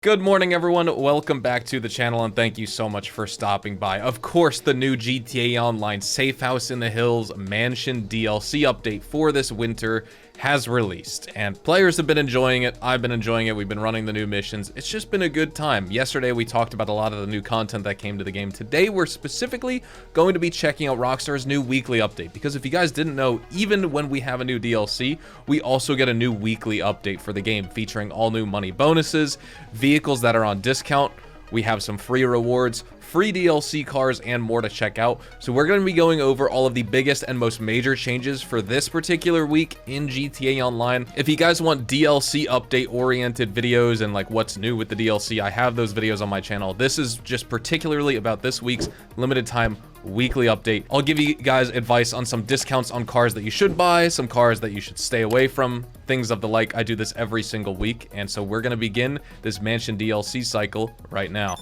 Good morning, everyone. Welcome back to the channel, and thank you so much for stopping by. Of course, the new GTA Online Safe House in the Hills Mansion DLC update for this winter has released, and players have been enjoying it. I've been enjoying it. We've been running the new missions. It's just been a good time. Yesterday, we talked about a lot of the new content that came to the game. Today, we're specifically going to be checking out Rockstar's new weekly update, because if you guys didn't know, even when we have a new DLC, we also get a new weekly update for the game, featuring all new money bonuses, vehicles that are on discount. We have some free rewards, free DLC cars, and more to check out. So we're going to be going over all of the biggest and most major changes for this particular week in GTA Online. If you guys want DLC update oriented videos and like what's new with the DLC, I have those videos on my channel. This is just particularly about this week's limited time weekly update. I'll give you guys advice on some discounts on cars that you should buy, some cars that you should stay away from, things of the like. I do this every single week, and so we're going to begin this Mansion DLC cycle right now.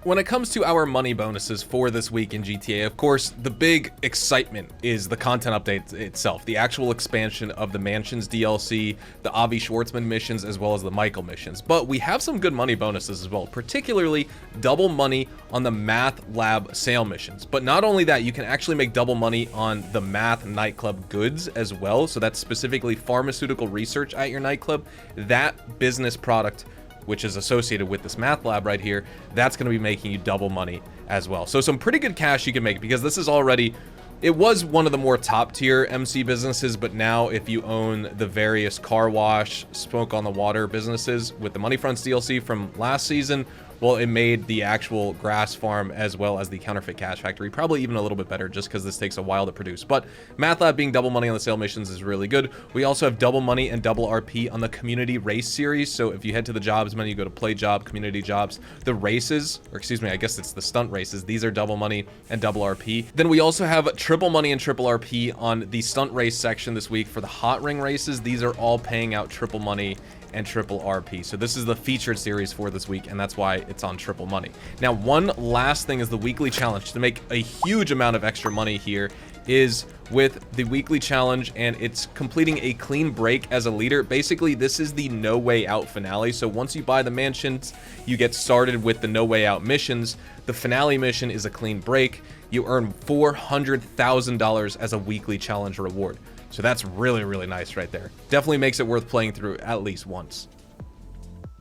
When it comes to our money bonuses for this week in GTA, of course, the big excitement is the content update itself, the actual expansion of the Mansions DLC, the Avi Schwartzman missions, as well as the Michael missions. But we have some good money bonuses as well, particularly double money on the Math Lab sale missions. But not only that, you can actually make double money on the Math nightclub goods as well. So that's specifically pharmaceutical research at your nightclub. That business product, which is associated with this Math Lab right here, that's going to be making you double money as well. So some pretty good cash you can make, because this is already, it was one of the more top tier MC businesses, but now if you own the various car wash, smoke on the water businesses with the Money Fronts DLC from last season, well, it made the actual grass farm as well as the counterfeit cash factory probably even a little bit better, just because this takes a while to produce. But Math Lab being double money on the sale missions is really good. We also have double money and double RP on the community race series. So if you head to the jobs menu, you go to play job, community jobs, the races, or excuse me, I guess it's the stunt races, these are double money and double RP. Then we also have triple money and triple RP on the stunt race section this week for the hot ring races. These are all paying out triple money and triple RP. So this is the featured series for this week, and that's why it's on triple money. Now, one last thing is the weekly challenge. To make a huge amount of extra money here is with the weekly challenge, and it's completing a clean break as a leader. Basically, this is the No Way Out finale. So once you buy the mansions, you get started with the No Way Out missions. The finale mission is a clean break. You earn $400,000 as a weekly challenge reward. So that's really, really nice right there. Definitely makes it worth playing through at least once.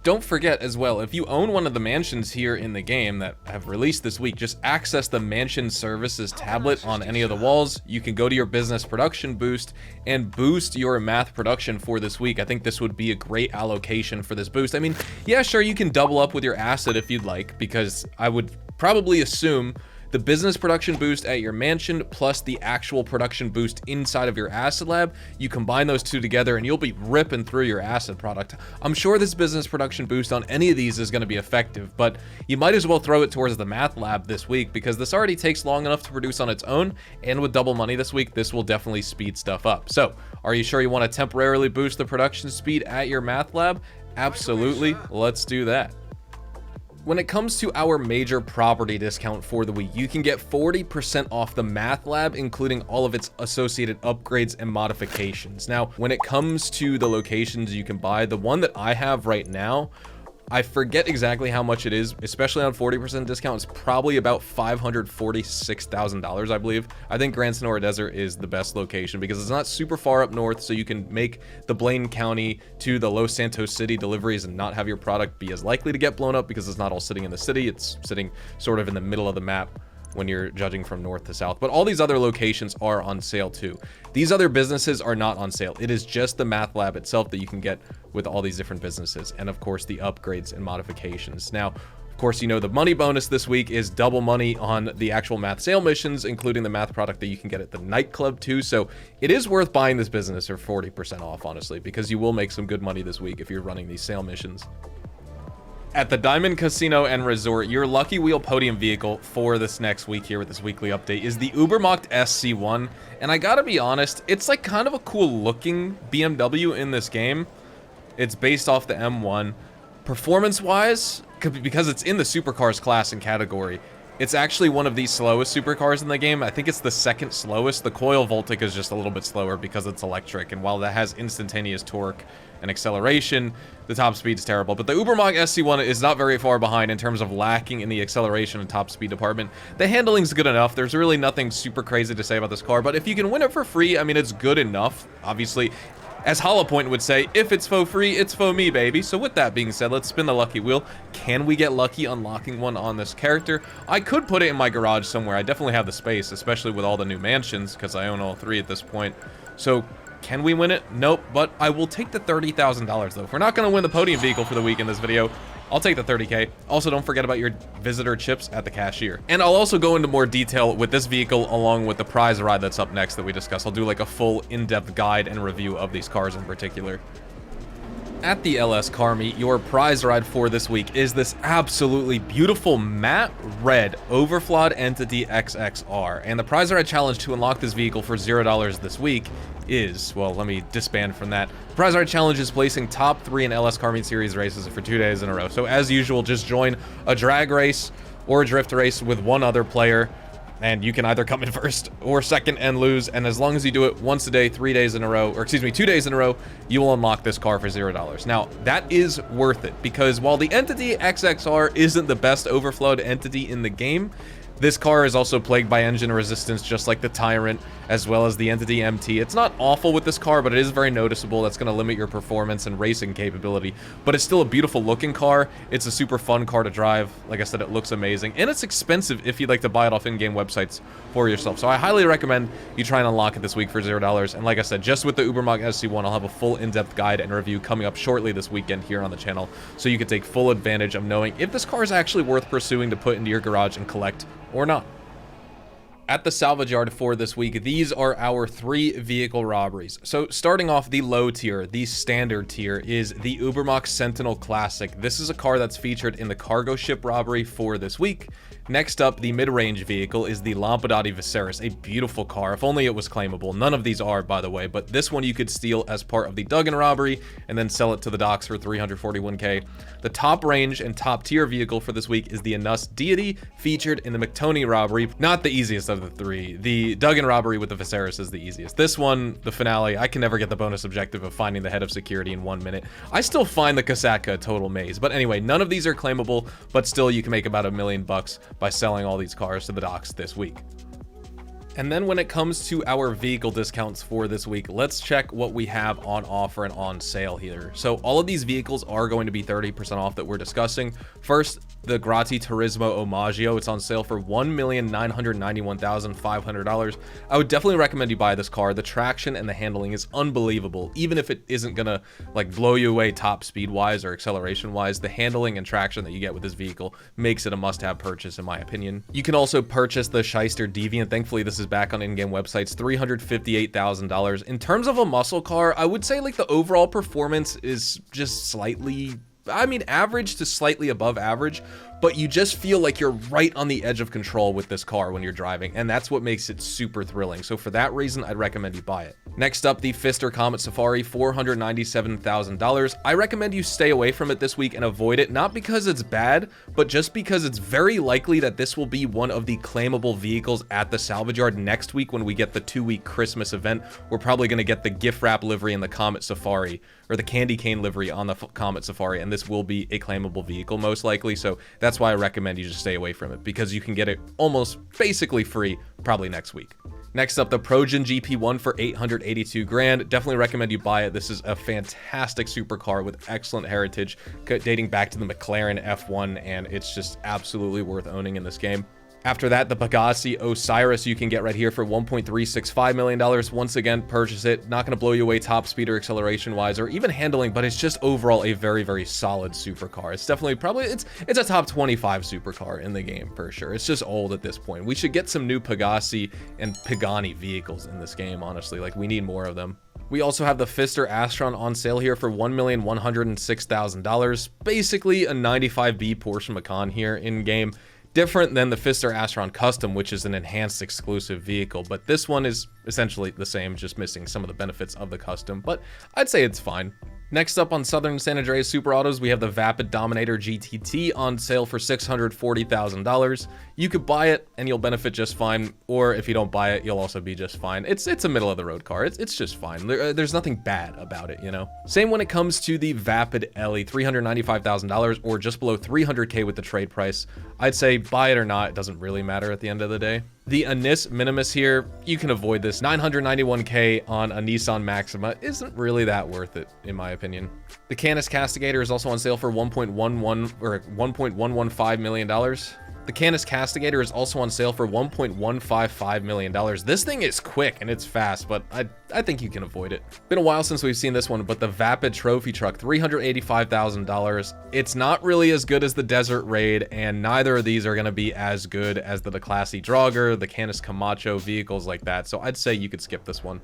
Don't forget as well, if you own one of the mansions here in the game that have released this week, just access the Mansion Services tablet on any of the walls. You can go to your business production boost and boost your math production for this week. I think this would be a great allocation for this boost. I mean, yeah, sure, you can double up with your asset if you'd like, because I would probably assume the business production boost at your mansion plus the actual production boost inside of your asset lab, you combine those two together and you'll be ripping through your asset product. I'm sure this business production boost on any of these is going to be effective, but you might as well throw it towards the Math Lab this week, because this already takes long enough to produce on its own, and with double money this week, this will definitely speed stuff up. So, are you sure you want to temporarily boost the production speed at your Math Lab? Absolutely, let's do that. When it comes to our major property discount for the week, you can get 40% off the Math Lab, including all of its associated upgrades and modifications. Now, when it comes to the locations you can buy, the one that I have right now, I forget exactly how much it is, especially on 40% discount. It's probably about $546,000, I believe. I think Grand Sonora Desert is the best location because it's not super far up north, so you can make the Blaine County to the Los Santos City deliveries and not have your product be as likely to get blown up, because it's not all sitting in the city. It's sitting sort of in the middle of the map when you're judging from north to south. But all these other locations are on sale too. These other businesses are not on sale. It is just the Math Lab itself that you can get with all these different businesses, and of course the upgrades and modifications. Now, of course, you know, the money bonus this week is double money on the actual math sale missions, including the math product that you can get at the nightclub too. So it is worth buying this business for 40% off, honestly, because you will make some good money this week if you're running these sale missions. At the Diamond Casino and Resort, your Lucky Wheel podium vehicle for this next week here with this weekly update is the Ubermacht SC1. And I gotta be honest, it's like kind of a cool looking BMW in this game. It's based off the M1. Performance-wise, because it's in the supercars class and category, it's actually one of the slowest supercars in the game. I think it's the second slowest. The Coil Voltic is just a little bit slower because it's electric, and while that has instantaneous torque, and acceleration. The top speed's terrible, but the Ubermacht SC1 is not very far behind in terms of lacking in the acceleration and top speed department. The handling's good enough. There's really nothing super crazy to say about this car, but if you can win it for free, I mean, it's good enough. Obviously, as Hollow-Point would say, if it's faux free, it's faux me, baby. So with that being said, let's spin the lucky wheel. Can we get lucky unlocking one on this character? I could put it in my garage somewhere. I definitely have the space, especially with all the new mansions, because I own all 3 at this point. So can we win it? Nope, but I will take the $30,000 though. If we're not going to win the podium vehicle for the week in this video, I'll take the 30K. Also, don't forget about your visitor chips at the cashier. And I'll also go into more detail with this vehicle along with the prize ride that's up next that we discussed. I'll do like a full in-depth guide and review of these cars in particular. At the LS Car Meet, your prize ride for this week is this absolutely beautiful matte red overflawed Entity XXR. And the prize ride challenge to unlock this vehicle for $0 this week is, well, let me disband from that. The prize ride challenge is placing top 3 in LS Car Meet Series races for 2 days in a row. So as usual, just join a drag race or a drift race with one other player, and you can either come in first or second and lose. And as long as you do it once a day, 3 days in a row, or excuse me, 2 days in a row, you will unlock this car for $0. Now, that is worth it, because while the Entity XXR isn't the best overflowed entity in the game, this car is also plagued by engine resistance, just like the Tyrant, as well as the Entity MT. It's not awful with this car, but it is very noticeable. That's going to limit your performance and racing capability. But it's still a beautiful looking car. It's a super fun car to drive. Like I said, it looks amazing. And it's expensive if you'd like to buy it off in-game websites for yourself. So I highly recommend you try and unlock it this week for $0. And like I said, just with the Ubermacht SC1, I'll have a full in-depth guide and review coming up shortly this weekend here on the channel. So you can take full advantage of knowing if this car is actually worth pursuing to put into your garage and collect or not. At the salvage yard for this week, these are our 3 vehicle robberies. So starting off the low tier, the standard tier, is the Ubermacht Sentinel Classic. This is a car that's featured in the cargo ship robbery for this week. Next up, the mid-range vehicle is the Lampadati Viserys, a beautiful car. If only it was claimable. None of these are, by the way, but this one you could steal as part of the Duggan robbery and then sell it to the docks for 341K. The top range and top tier vehicle for this week is the Anus Deity, featured in the McToney robbery. Not the easiest of the 3. The Duggan robbery with the Viserys is the easiest. This one, the finale, I can never get the bonus objective of finding the head of security in 1 minute. I still find the Kasatka a total maze. But anyway, none of these are claimable, but still you can make about $1 million by selling all these cars to the docks this week. And then when it comes to our vehicle discounts for this week, let's check what we have on offer and on sale here. So all of these vehicles are going to be 30% off that we're discussing. First, the Grati Turismo Omaggio. It's on sale for $1,991,500. I would definitely recommend you buy this car. The traction and the handling is unbelievable. Even if it isn't gonna like blow you away top speed wise or acceleration wise, the handling and traction that you get with this vehicle makes it a must-have purchase in my opinion. You can also purchase the Shyster Deviant. Thankfully, this is back on in-game websites, $358,000. In terms of a muscle car, I would say like the overall performance is just slightly, I mean, average to slightly above average, but you just feel like you're right on the edge of control with this car when you're driving, and that's what makes it super thrilling. So for that reason, I'd recommend you buy it. Next up, the Pfister Comet Safari, $497,000. I recommend you stay away from it this week and avoid it, not because it's bad, but just because it's very likely that this will be one of the claimable vehicles at the salvage yard next week when we get the 2-week Christmas event. We're probably going to get the gift wrap livery in the Comet Safari, or the candy cane livery on the Comet Safari, and this will be a claimable vehicle most likely, so that's why I recommend you just stay away from it, because you can get it almost basically free probably next week. Next up, the Progen GP1 for $882 grand. Definitely recommend you buy it. This is a fantastic supercar with excellent heritage dating back to the McLaren F1, and it's just absolutely worth owning in this game. After that, the Pegassi Osiris you can get right here for $1.365 million. Once again, purchase it. Not going to blow you away top speed or acceleration wise or even handling, but it's just overall a very, very solid supercar. It's definitely probably, it's a top 25 supercar in the game for sure. It's just old at this point. We should get some new Pegassi and Pagani vehicles in this game, honestly. Like, we need more of them. We also have the Pfister Astron on sale here for $1,106,000. Basically a 95B Porsche Macan here in game. Different than the Pfister Astron Custom, which is an enhanced exclusive vehicle, but this one is essentially the same, just missing some of the benefits of the Custom, but I'd say it's fine. Next up on Southern San Andreas Super Autos, we have the Vapid Dominator GTT on sale for $640,000. You could buy it and you'll benefit just fine, or if you don't buy it, you'll also be just fine. It's a middle of the road car. It's just fine. There's nothing bad about it, you know? Same when it comes to the Vapid Ellie, $395,000 or just below $300K with the trade price. I'd say buy it or not, it doesn't really matter at the end of the day. The Anis Minimus here, you can avoid this. $991K on a Nissan Maxima isn't really that worth it, in my opinion. The Canis Castigator is also on sale for $1.115 million. The Canis Castigator is also on sale for $1.155 million. This thing is quick and it's fast, but I think you can avoid it. Been a while since we've seen this one, but the Vapid Trophy Truck, $385,000. It's not really as good as the Desert Raid, and neither of these are going to be as good as the Classy Draugr, the Canis Camacho, vehicles like that, so I'd say you could skip this one.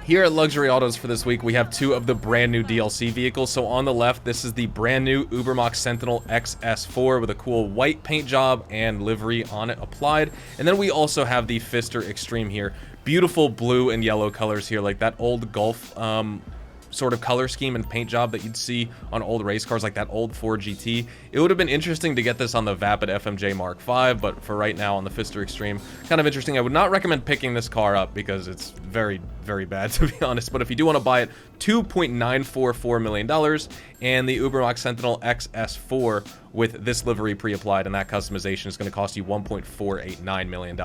Here at Luxury Autos for this week, we have two of the brand new DLC vehicles. So on the left, this is the brand new Ubermax Sentinel XS4 with a cool white paint job and livery on it applied. And then we also have the Pfister Extreme here. Beautiful blue and yellow colors here, like that old Gulf sort of color scheme and paint job that you'd see on old race cars, like that old Ford GT. It would have been interesting to get this on the Vapid FMJ Mark V, but for right now on the Pfister Extreme, kind of interesting. I would not recommend picking this car up because it's very, very bad, to be honest. But if you do want to buy it, $2.944 million, and the Ubermax Sentinel XS4 with this livery pre-applied and that customization is going to cost you $1.489 million.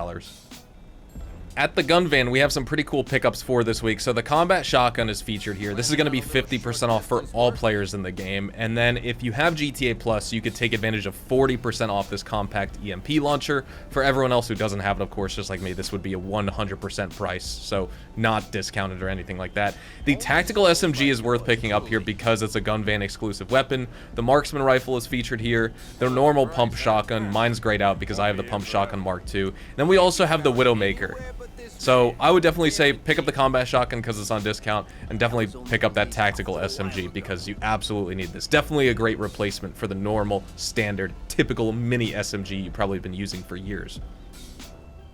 At the gun van, we have some pretty cool pickups for this week. So the combat shotgun is featured here. This is going to be 50% off for all players in the game. And then if you have GTA Plus, you could take advantage of 40% off this compact EMP launcher. For everyone else who doesn't have it, of course, just like me, this would be a 100% price. So not discounted or anything like that. The tactical SMG is worth picking up here because it's a gun van exclusive weapon. The marksman rifle is featured here. The normal pump shotgun, mine's grayed out because I have the pump shotgun Mark II. Then we also have the Widowmaker. So I would definitely say pick up the combat shotgun because it's on discount, and definitely pick up that tactical SMG because you absolutely need this. Definitely a great replacement for the normal, standard, typical mini SMG you've probably been using for years.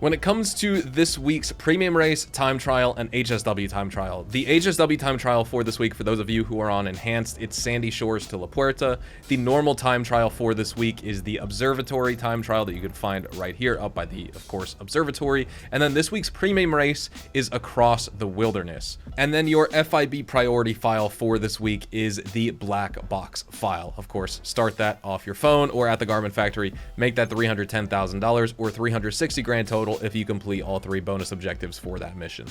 When it comes to this week's Premium Race, Time Trial, and HSW Time Trial, the HSW Time Trial for this week, for those of you who are on Enhanced, it's Sandy Shores to La Puerta. The normal Time Trial for this week is the Observatory Time Trial that you can find right here up by the, of course, Observatory. And then this week's Premium Race is Across the Wilderness. And then your FIB priority file for this week is the Black Box file. Of course, start that off your phone or at the Garment Factory. Make that $310,000 or $360 grand total if you complete all 3 bonus objectives for that mission.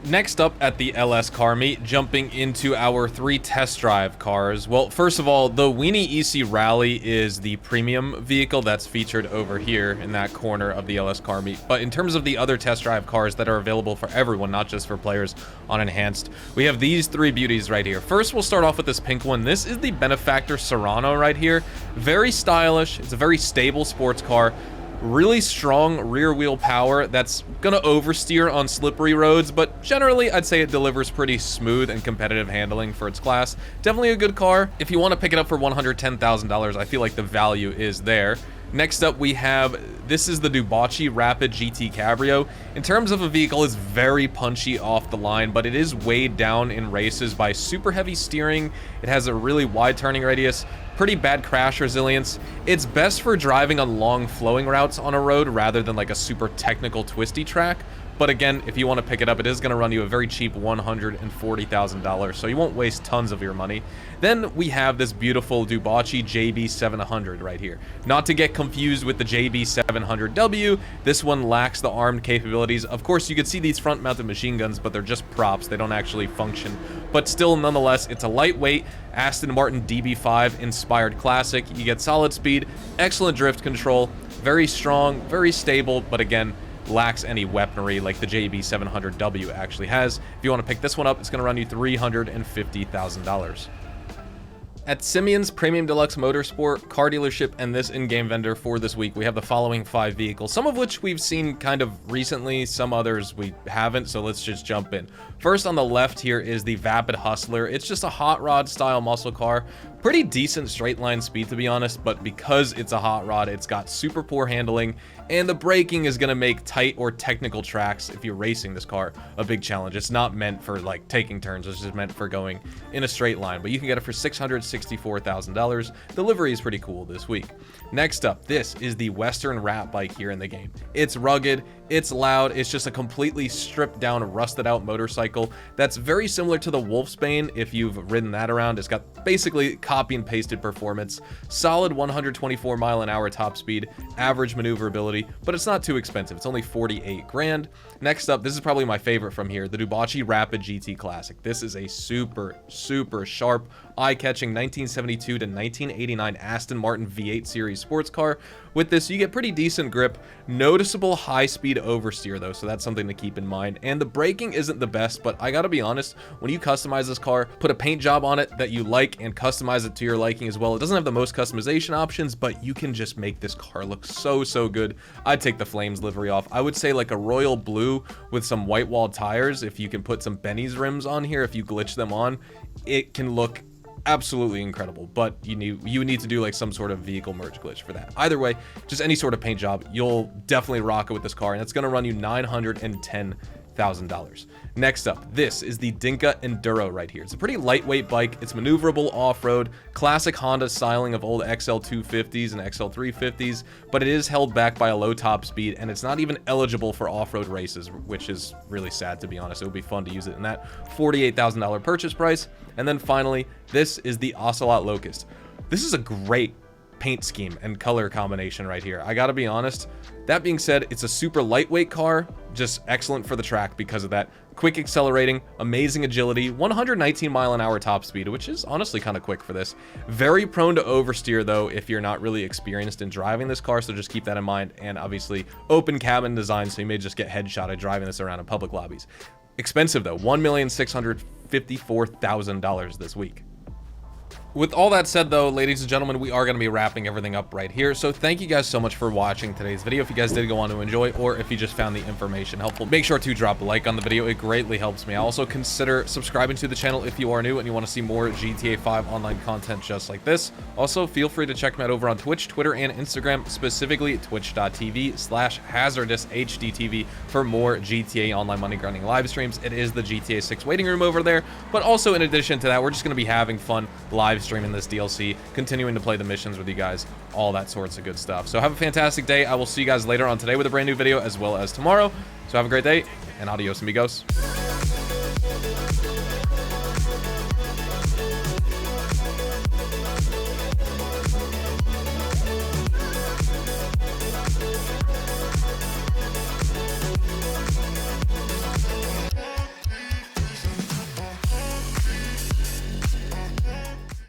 Next up at the LS Car Meet, jumping into our 3 test drive cars. Well, first of all, the Weenie EC Rally is the premium vehicle that's featured over here in that corner of the LS Car Meet. But in terms of the other test drive cars that are available for everyone, not just for players on Enhanced, we have these 3 beauties right here. First, we'll start off with this pink one. This is the Benefactor Serrano right here. Very stylish. It's a very stable sports car. Really strong rear wheel power that's gonna oversteer on slippery roads, but generally I'd say it delivers pretty smooth and competitive handling for its class. Definitely a good car. If you want to pick it up for $110,000, I feel like the value is there. Next up, we have, this is the Dubocci Rapid GT Cabrio. In terms of a vehicle, it's very punchy off the line, but it is weighed down in races by super heavy steering. It has a really wide turning radius, pretty bad crash resilience. It's best for driving on long flowing routes on a road rather than like a super technical twisty track. But again, if you want to pick it up, it is going to run you a very cheap $140,000, so you won't waste tons of your money. Then we have this beautiful Dubocci JB700 right here. Not to get confused with the JB700W, this one lacks the armed capabilities. Of course, you could see these front-mounted machine guns, but they're just props. They don't actually function. But still, nonetheless, it's a lightweight Aston Martin DB5 inspired classic. You get solid speed, excellent drift control, very strong, very stable, but again, lacks any weaponry like the JB700W actually has. If you want to pick this one up, it's going to run you $350,000. At Simeon's Premium Deluxe Motorsport, car dealership, and this in-game vendor for this week, we have the following 5 vehicles, some of which we've seen kind of recently, some others we haven't, so let's just jump in. First on the left here is the Vapid Hustler. It's just a hot rod style muscle car. pretty decent straight line speed, to be honest, but because it's a hot rod, it's got super poor handling, and the braking is going to make tight or technical tracks, if you're racing this car, a big challenge. It's not meant for like taking turns, it's just meant for going in a straight line, but you can get it for $664,000. Delivery is pretty cool this week. Next up, this is the Western rat bike here in the game. It's rugged, it's loud, it's just a completely stripped down, rusted out motorcycle that's very similar to the Wolfsbane if you've ridden that around. It's got basically copy and pasted performance, solid 124 mile an hour top speed, average maneuverability, but it's not too expensive. It's only 48 grand. Next up, this is probably my favorite from here, the Dubachi Rapid GT Classic. This is a super sharp, eye-catching 1972 to 1989 Aston Martin V8 series sports car. With this, you get pretty decent grip, noticeable high-speed oversteer though, so that's something to keep in mind. And the braking isn't the best, but I gotta be honest, when you customize this car, put a paint job on it that you like and customize it to your liking as well. It doesn't have the most customization options, but you can just make this car look so good. I'd take the Flames livery off. I would say like a royal blue with some white wall tires. If you can put some Benny's rims on here, if you glitch them on, it can look absolutely incredible, but you need to do like some sort of vehicle merge glitch for that. Either way, just any sort of paint job, you'll definitely rock it with this car, and it's going to run you $910,000. Next up, this is the Dinka Enduro right here. It's a pretty lightweight bike. It's maneuverable off-road, classic Honda styling of old XL250s and XL350s, but it is held back by a low top speed, and it's not even eligible for off-road races, which is really sad, to be honest. It would be fun to use it in that $48,000 purchase price. And then finally, this is the Ocelot Locust. This is a great paint scheme and color combination right here. I gotta be honest. That being said, it's a super lightweight car, just excellent for the track because of that. Quick accelerating, amazing agility, 119 mile an hour top speed, which is honestly kind of quick for this. Very prone to oversteer though if you're not really experienced in driving this car, so just keep that in mind. And obviously open cabin design, so you may just get headshotted driving this around in public lobbies. Expensive though, $1,654,000 this week. With all that said though, ladies and gentlemen, we are going to be wrapping everything up right here. So thank you guys so much for watching today's video. If you guys did go on to enjoy, or if you just found the information helpful, make sure to drop a like on the video. It greatly helps me. Also consider subscribing to the channel if you are new and you want to see more GTA 5 online content just like this. Also, feel free to check me out over on Twitch, Twitter, and Instagram, specifically twitch.tv/HazardusHDTV for more GTA Online money grinding live streams. It is the GTA 6 waiting room over there, but also in addition to that, we're just going to be having fun live streaming this DLC, continuing to play the missions with you guys, all that sorts of good stuff. So have a fantastic day. I will see you guys later on today with a brand new video, as well as tomorrow. So have a great day, and adios amigos.